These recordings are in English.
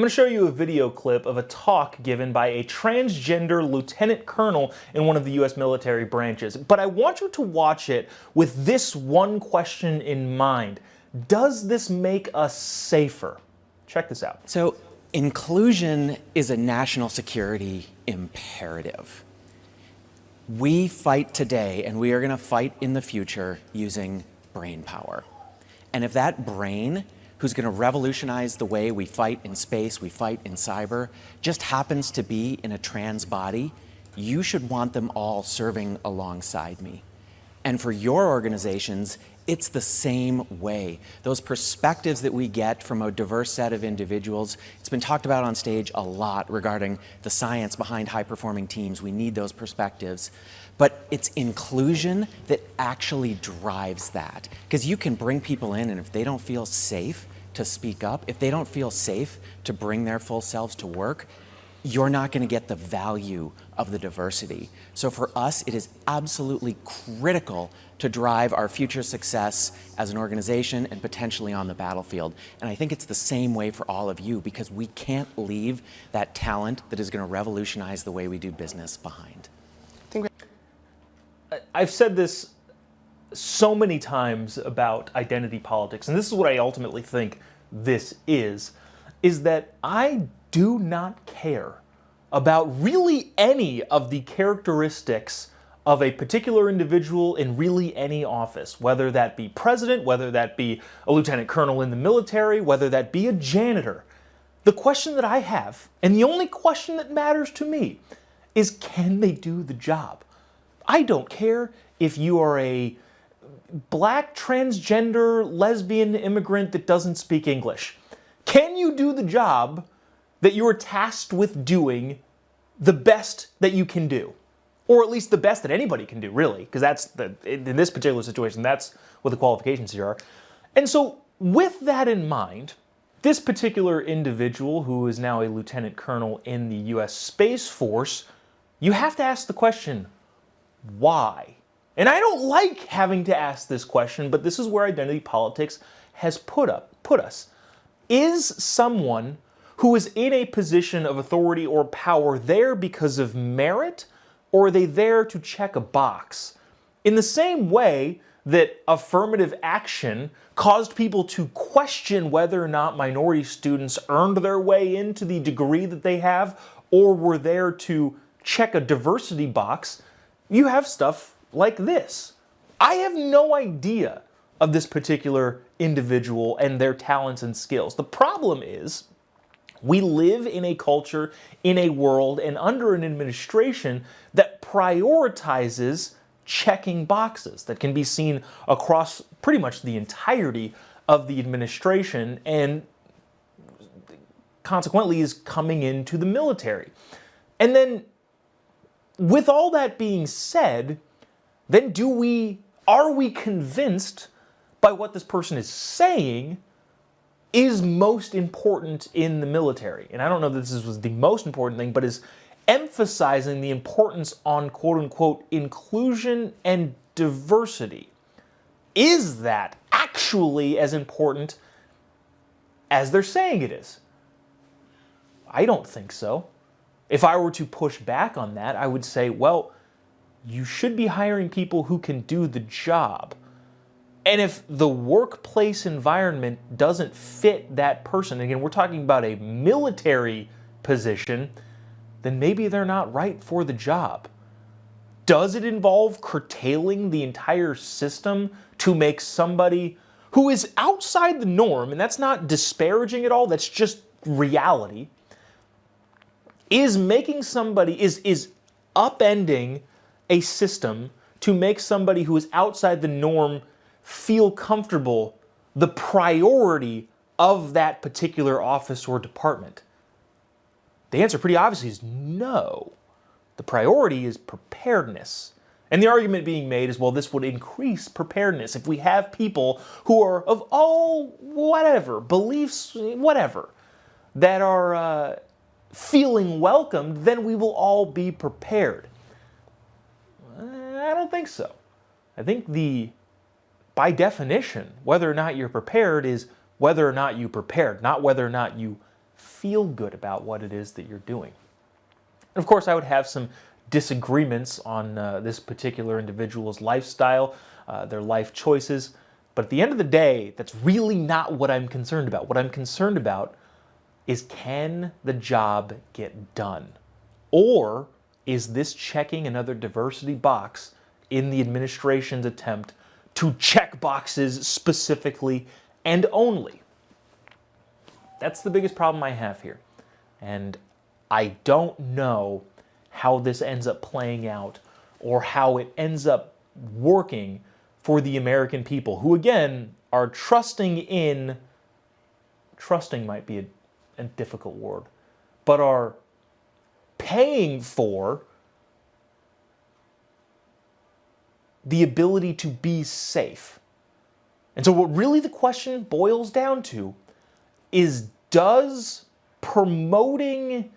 I'm going to show you a video clip of a talk given by a transgender lieutenant colonel in one of the U.S. military branches. But I want you to watch it with this one question in mind. Does this make us safer? Check this out. So, inclusion is a national security imperative. We fight today, and we are going to fight in the future using brain power. And if that brain, who's going to revolutionize the way we fight in space, we fight in cyber, just happens to be in a trans body, you should want them all serving alongside me. And for your organizations, it's the same way. Those perspectives that we get from a diverse set of individuals, it's been talked about on stage a lot regarding the science behind high-performing teams. We need those perspectives. But it's inclusion that actually drives that. Because you can bring people in, and if they don't feel safe to speak up, if they don't feel safe to bring their full selves to work, you're not going to get the value of the diversity. So for us, it is absolutely critical to drive our future success as an organization and potentially on the battlefield. And I think it's the same way for all of you, because we can't leave that talent that is going to revolutionize the way we do business behind. I've said this so many times about identity politics, and this is what I ultimately think this is that I do not care about really any of the characteristics of a particular individual in really any office, whether that be president, whether that be a lieutenant colonel in the military, whether that be a janitor. The question that I have, and the only question that matters to me, is can they do the job? I don't care if you are a black, transgender, lesbian immigrant that doesn't speak English. Can you do the job that you are tasked with doing the best that you can do? Or at least the best that anybody can do, really, because in this particular situation, that's what the qualifications here are. And so with that in mind, this particular individual, who is now a lieutenant colonel in the U.S. Space Force, you have to ask the question, why? And I don't like having to ask this question, but this is where identity politics has put us. Is someone who is in a position of authority or power there because of merit, or are they there to check a box? In the same way that affirmative action caused people to question whether or not minority students earned their way into the degree that they have, or were there to check a diversity box, you have stuff like this. I have no idea of this particular individual and their talents and skills. The problem is, we live in a culture, in a world, and under an administration that prioritizes checking boxes that can be seen across pretty much the entirety of the administration, and consequently is coming into the military. And then, with all that being said, then are we convinced by what this person is saying is most important in the military? And I don't know that this was the most important thing, but is emphasizing the importance on quote-unquote inclusion and diversity. Is that actually as important as they're saying it is? I don't think so. If I were to push back on that, I would say, well, you should be hiring people who can do the job. And if the workplace environment doesn't fit that person, again, we're talking about a military position, then maybe they're not right for the job. Does it involve curtailing the entire system to make somebody who is outside the norm, and that's not disparaging at all, that's just reality, is upending a system to make somebody who is outside the norm feel comfortable the priority of that particular office or department? The answer pretty obviously is no. The priority is preparedness. And the argument being made is, well, this would increase preparedness if we have people who are of all beliefs, that are feeling welcomed, then we will all be prepared. I don't think so. I think by definition, whether or not you're prepared is whether or not you prepared, not whether or not you feel good about what it is that you're doing. And of course, I would have some disagreements on this particular individual's lifestyle, their life choices, but at the end of the day, that's really not what I'm concerned about. What I'm concerned about is, can the job get done? Or is this checking another diversity box in the administration's attempt to check boxes specifically and only? That's the biggest problem I have here. And I don't know how this ends up playing out or how it ends up working for the American people, who again are trusting might be a difficult word, but are paying for the ability to be safe. And so what really the question boils down to is, does promoting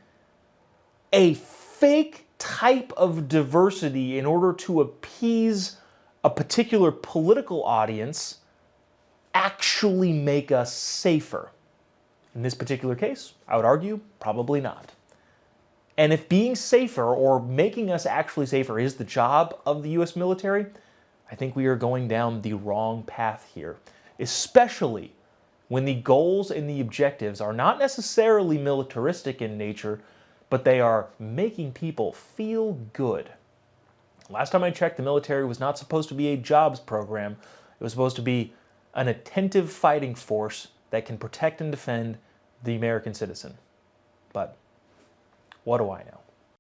a fake type of diversity in order to appease a particular political audience actually make us safer? In this particular case, I would argue probably not. And if being safer or making us actually safer is the job of the US military, I think we are going down the wrong path here, especially when the goals and the objectives are not necessarily militaristic in nature, but they are making people feel good. Last time I checked, the military was not supposed to be a jobs program. It was supposed to be an attentive fighting force that can protect and defend the American citizen. But what do I know?